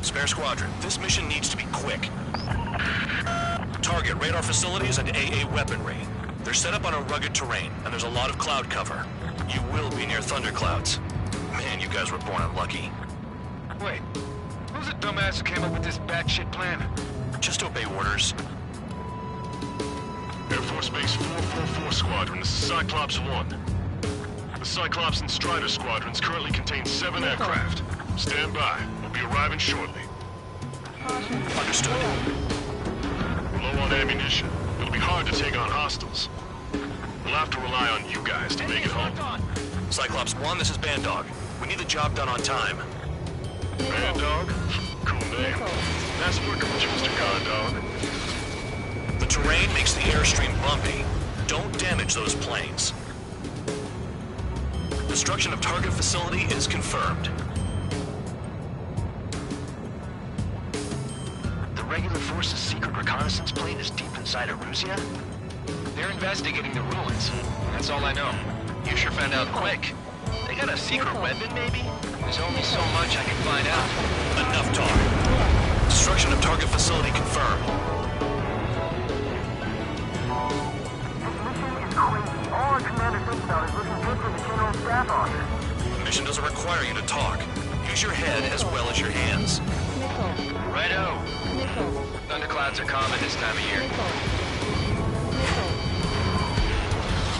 Spare Squadron, this mission needs to be quick. Target radar facilities and AA weaponry. They're set up on a rugged terrain, and there's a lot of cloud cover. You will be near thunderclouds. Man, you guys were born unlucky. Wait, who's the dumbass who came up with this batshit plan? Just obey orders. Air Force Base 444 Squadron, this is Cyclops 1. The Cyclops and Strider squadrons currently contain 7 aircraft. Stand by. We'll be arriving shortly. Understood. Low on ammunition. It'll be hard to take on hostiles. We'll have to rely on you guys to make it home. Cyclops 1, this is Bandog. We need the job done on time. Bandog? Cool name. Nice working with you, Mr. Gondog. The terrain makes the airstream bumpy. Don't damage those planes. Destruction of target facility is confirmed. The regular force's secret reconnaissance plane is deep inside Erusea? They're investigating the ruins. That's all I know. You sure found out quick. They got a secret weapon, maybe? There's only so much I can find out. Enough talk. Destruction of target facility confirmed. All our commander thinks about is looking good for the general staff office. The mission doesn't require you to talk. Use your head as well as your hands. Righto. Thunderclouds are common this time of year.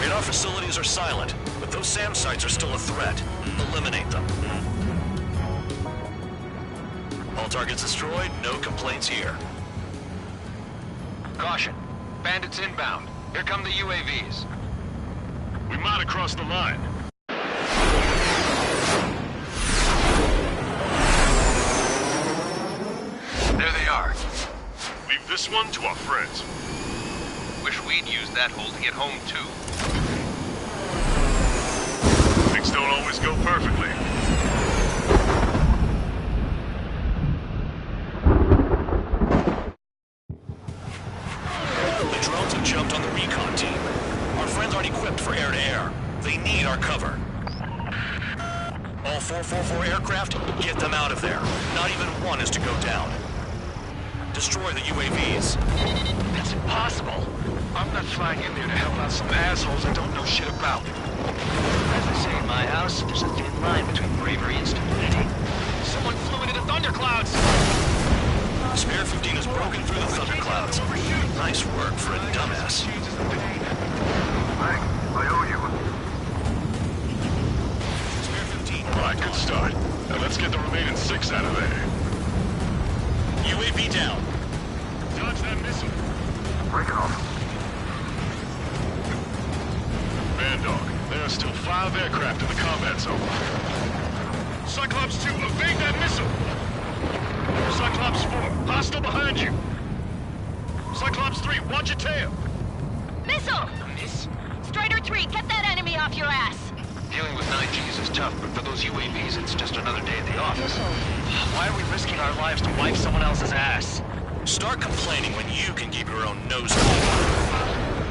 Radar facilities are silent, but those SAM sites are still a threat. Eliminate them. All targets destroyed, no complaints here. Caution. Bandits inbound. Here come the UAVs. We might have crossed the line. There they are. Leave this one to our friends. Wish we'd used that hole to get home, too. Things don't always go perfectly. The drones have jumped on the recon team. Our friends aren't equipped for air-to-air. They need our cover. All 444 aircraft, get them out of there. Not even one is to go down. Destroy the UAVs. That's impossible. I'm not flying in there to help out some assholes I don't know shit about. As I say in my house, there's a thin line between bravery and stupidity. Someone flew into the thunderclouds! Spare 15 has broken through the thunderclouds. Nice work for a dumbass. Thanks. I owe you. Spare 15. All right, good start. Now let's get the remaining 6 out of there. UAV down. Dodge that missile. Break it off. Bandog, there are still 5 aircraft in the combat zone. Cyclops 2, evade that missile! Cyclops 4, hostile behind you! Cyclops 3, watch your tail! Missile! Miss? Strider 3, get that enemy off your ass! Dealing with 9Gs is tough, but for those UAVs, it's just another day at the office. Why are we risking our lives to wipe someone else's ass? Start complaining when you can keep your own nose clean.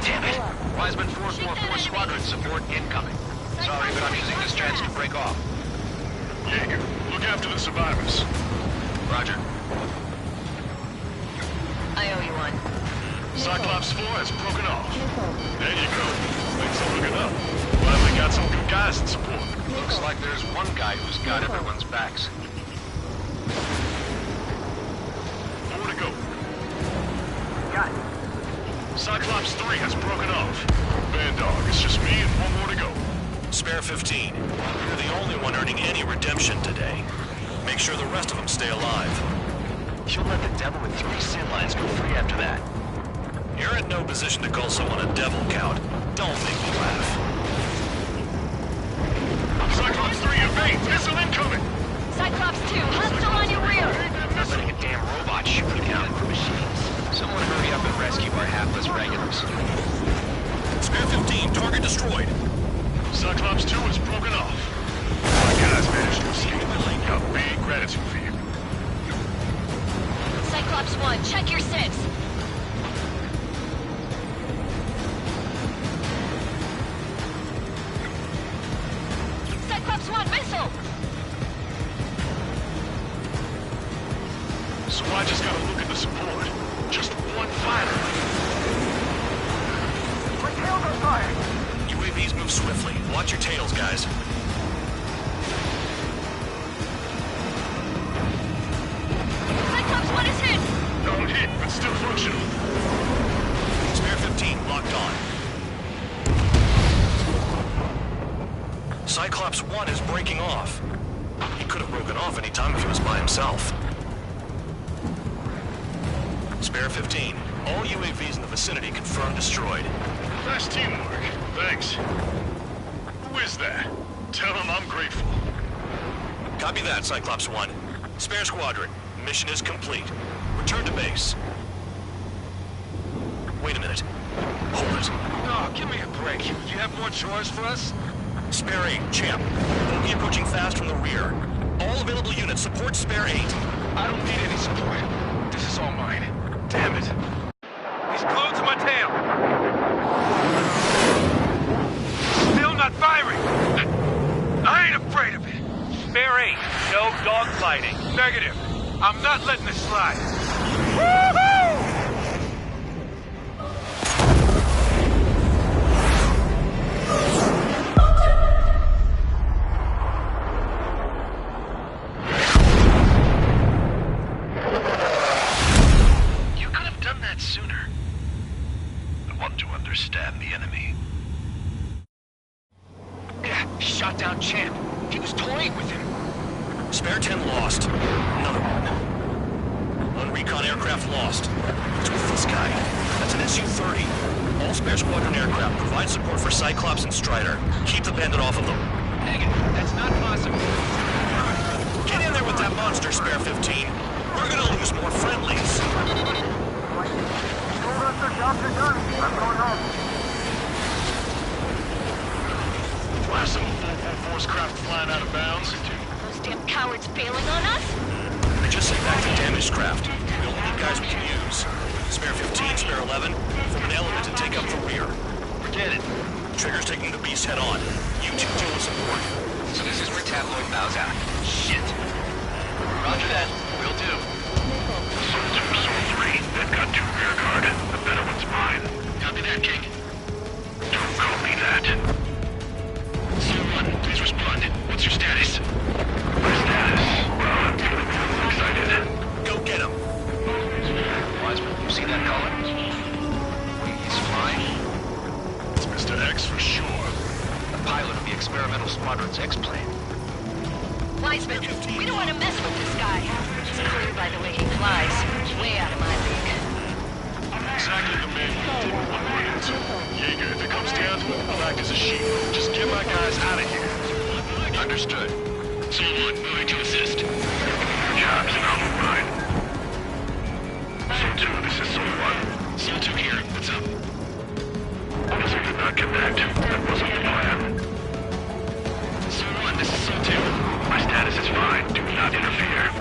Damn it! Wiseman 444 squadron support incoming. Sorry, but I'm using this chance to break off. Jaeger, look after the survivors. Roger. I owe you one. Cyclops 4 has broken off. There you go. Things are looking up. Finally got some good guys in support. Looks like there's one guy who's got everyone's backs. 4 to go. Got it. Cyclops 3 has broken off. Bandog, it's just me and 1 more to go. Spare 15. You're the only one earning any redemption today. Make sure the rest of them stay alive. You'll let the devil with 3 sin lines go free after that. You're in no position to call someone a devil, Count. Don't make me laugh. Cyclops 3, evade! Missile incoming! Cyclops 2, hostile on your rear! Not letting a damn robot shoot me down for machines. Someone hurry up and rescue our hapless regulars. Spare 15, target destroyed. Cyclops 2 has broken off. My guys managed to escape. Got big gratitude for you. Cyclops 1, check your 6. Cyclops 1, missile! So I just gotta look at the support. Just one fighter. My tails on fire! UAVs move swiftly. Watch your tails, guys. Cyclops 1 is hit! No hit, but still functional. Spare 15 locked on. Cyclops 1 is breaking off. He could have broken off any time if he was by himself. Spare 15. All UAVs in the vicinity confirmed destroyed. Nice teamwork. Thanks. Who is that? Tell him I'm grateful. Copy that, Cyclops 1. Spare squadron. Mission is complete. Return to base. Wait a minute. Hold it. Oh, give me a break. Do you have more chores for us? Spare 8, champ. Bogey approaching fast from the rear. All available units support Spare 8. I don't need any support. This is all mine. Damn it. He's glued to my tail. Still not firing. I ain't afraid of it. Spare 8, no dogfighting. Negative. I'm not letting this slide. Woohoo! You could have done that sooner. I want to understand the enemy. Yeah, shot down Champ. He was toying with him. Spare 10 lost. Another one. Recon aircraft lost. What's with this guy? That's an Su-30. All Spare Squadron aircraft provide support for Cyclops and Strider. Keep the bandit off of them. Negative. That's not possible. Get in there with that monster, Spare 15. We're gonna lose more friendlies. Told us their jobs are done. I'm going home. Blast some 444's craft flying out of bounds. Those damn cowards bailing on us? They just sent back the damaged craft. We only need guys we can use. Spare 15, Spare 11, form an element and take up the rear. Forget it. Trigger's taking the beast head on. You two deal with support. So this is where Tabloid bows out. Shit. Roger that. Will do. Soul 2, Soul 3. They've got 2 rear guard. The better one's mine. Copy that, King. Don't call me that. Soul 1, please respond. What's your status? My status? Well, I'm feeling excited. Go get him. Wiseman, you see that color? He's flying. It's Mr. X for sure. The pilot of the experimental squadron's X-plane. Wiseman, we don't want to mess with this guy. It's clear by the way he flies. Way out of my league. Exactly the man you didn't want to run into. Jaeger, if it comes down to it, I'll act as a shield. Just get my guys out of here. Understood. Soul 1, moving to assist. Jobs and I'll mine. Soul 2, this is Soul 1. Soul 2 here. What's up? Missile did not connect. That wasn't the plan. Soul 1, this is Soul 2. My status is fine. Do not interfere.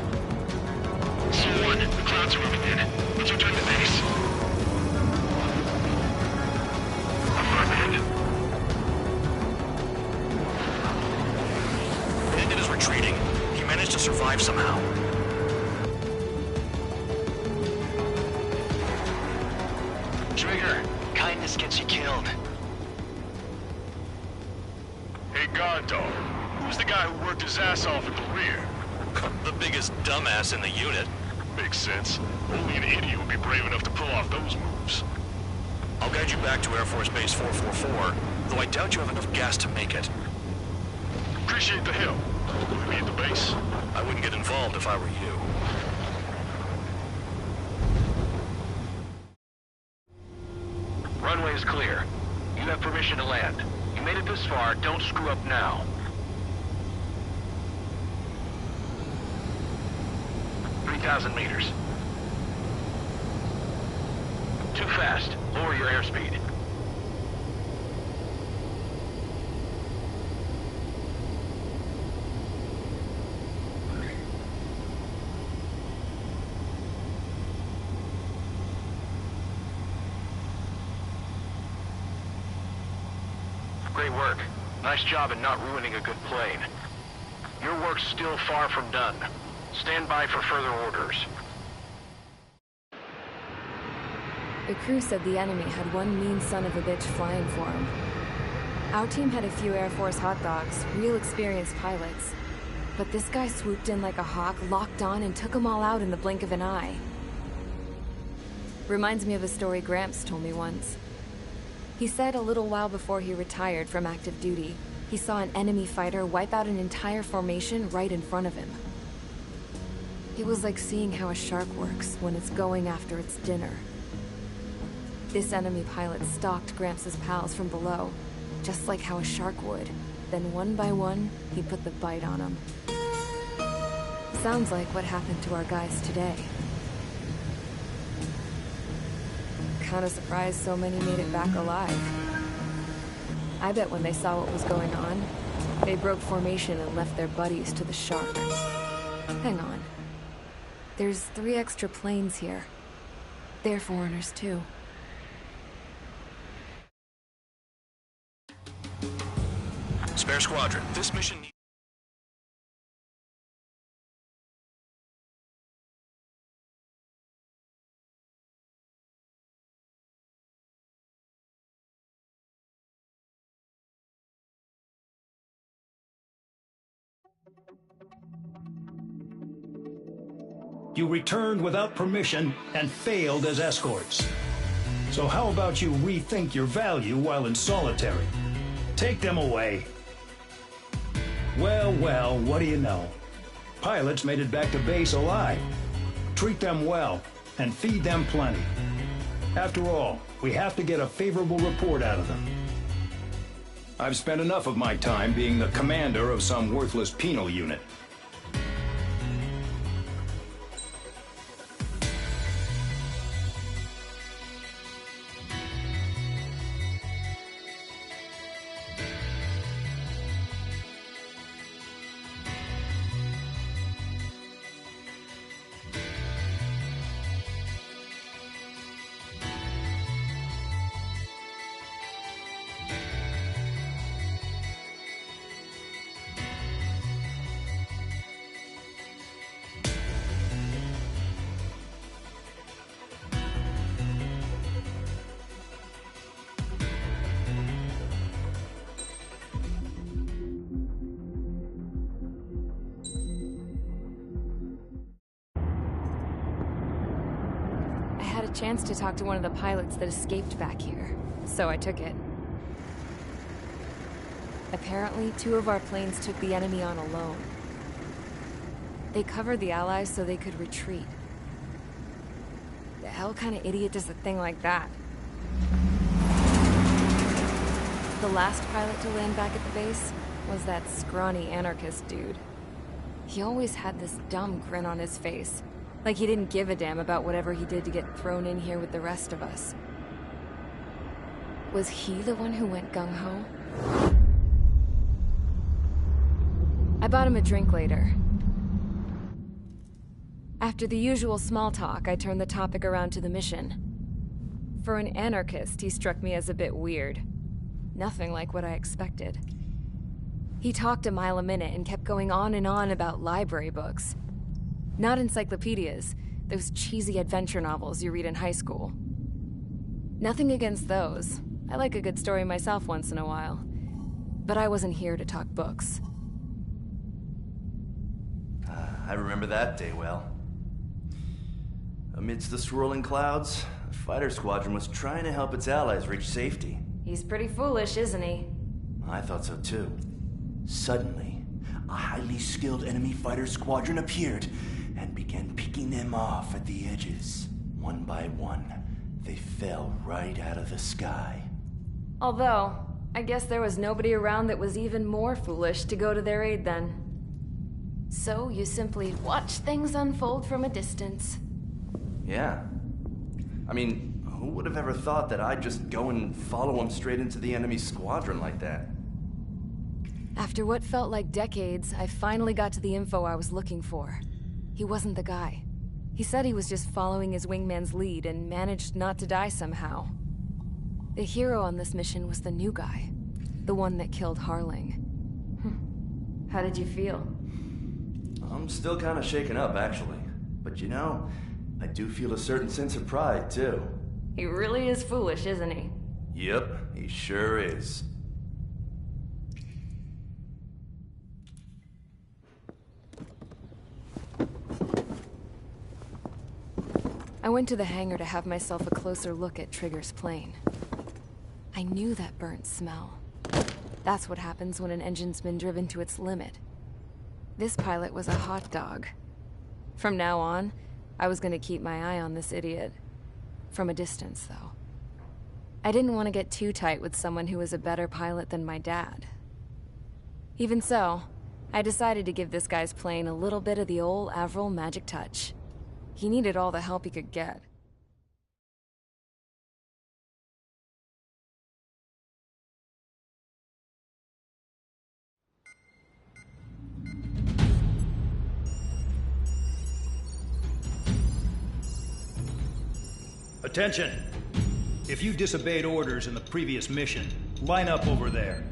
Soul 1, the clouds are moving in. Let's return to base. Affirmative. Bandit is retreating. He managed to survive somehow. Trigger, kindness gets you killed. Hey, guard dog. Who's the guy who worked his ass off at the rear? The biggest dumbass in the unit. Makes sense. Only an idiot would be brave enough to pull off those moves. I'll guide you back to Air Force Base 444, though I doubt you have enough gas to make it. Appreciate the help. Will we be at the base? I wouldn't get involved if I were you. Runway is clear. You have permission to land. You made it this far, don't screw up now. 3,000 meters. Too fast. Lower your airspeed. Great work. Nice job in not ruining a good plane. Your work's still far from done. Stand by for further orders. The crew said the enemy had one mean son of a bitch flying for him. Our team had a few Air Force hot dogs, real experienced pilots. But this guy swooped in like a hawk, locked on, and took them all out in the blink of an eye. Reminds me of a story Gramps told me once. He said a little while before he retired from active duty, he saw an enemy fighter wipe out an entire formation right in front of him. It was like seeing how a shark works when it's going after its dinner. This enemy pilot stalked Gramps' pals from below, just like how a shark would. Then one by one, he put the bite on them. Sounds like what happened to our guys today. Kinda surprised so many made it back alive. I bet when they saw what was going on, they broke formation and left their buddies to the shark. Hang on. There's 3 extra planes here. They're foreigners too. Spare squadron, this mission needs... You returned without permission and failed as escorts. So how about you rethink your value while in solitary? Take them away. Well, well, what do you know? Pilots made it back to base alive. Treat them well and feed them plenty. After all, we have to get a favorable report out of them. I've spent enough of my time being the commander of some worthless penal unit. Chance to talk to one of the pilots that escaped back here, so I took it. Apparently, 2 of our planes took the enemy on alone. They covered the Allies so they could retreat. The hell kind of idiot does a thing like that? The last pilot to land back at the base was that scrawny anarchist dude. He always had this dumb grin on his face. Like he didn't give a damn about whatever he did to get thrown in here with the rest of us. Was he the one who went gung-ho? I bought him a drink later. After the usual small talk, I turned the topic around to the mission. For an anarchist, he struck me as a bit weird. Nothing like what I expected. He talked a mile a minute and kept going on and on about library books. Not encyclopedias, those cheesy adventure novels you read in high school. Nothing against those. I like a good story myself once in a while. But I wasn't here to talk books. I remember that day well. Amidst the swirling clouds, a fighter squadron was trying to help its allies reach safety. He's pretty foolish, isn't he? I thought so too. Suddenly, a highly skilled enemy fighter squadron appeared and began picking them off at the edges. One by one, they fell right out of the sky. Although, I guess there was nobody around that was even more foolish to go to their aid then. So you simply watch things unfold from a distance. Yeah. I mean, who would have ever thought that I'd just go and follow them straight into the enemy squadron like that? After what felt like decades, I finally got to the info I was looking for. He wasn't the guy. He said he was just following his wingman's lead and managed not to die somehow. The hero on this mission was the new guy. The one that killed Harling. How did you feel? I'm still kind of shaken up, actually. But you know, I do feel a certain sense of pride, too. He really is foolish, isn't he? Yep, he sure is. I went to the hangar to have myself a closer look at Trigger's plane. I knew that burnt smell. That's what happens when an engine's been driven to its limit. This pilot was a hot dog. From now on, I was gonna keep my eye on this idiot. From a distance, though. I didn't want to get too tight with someone who was a better pilot than my dad. Even so, I decided to give this guy's plane a little bit of the old Avril magic touch. He needed all the help he could get. Attention! If you disobeyed orders in the previous mission, line up over there.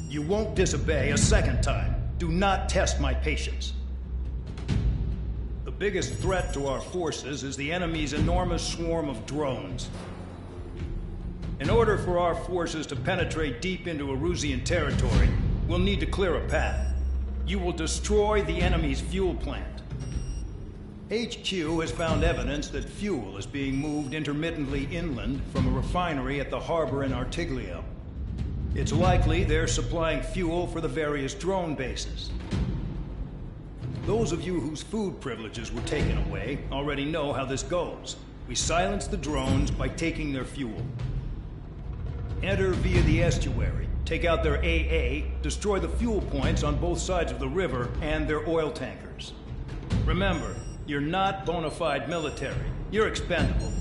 You won't disobey a second time. Do not test my patience. The biggest threat to our forces is the enemy's enormous swarm of drones. In order for our forces to penetrate deep into Erusian territory, we'll need to clear a path. You will destroy the enemy's fuel plant. HQ has found evidence that fuel is being moved intermittently inland from a refinery at the harbor in Artiglio. It's likely they're supplying fuel for the various drone bases. Those of you whose food privileges were taken away already know how this goes. We silence the drones by taking their fuel. Enter via the estuary, take out their AA, destroy the fuel points on both sides of the river and their oil tankers. Remember, you're not bona fide military. You're expendable.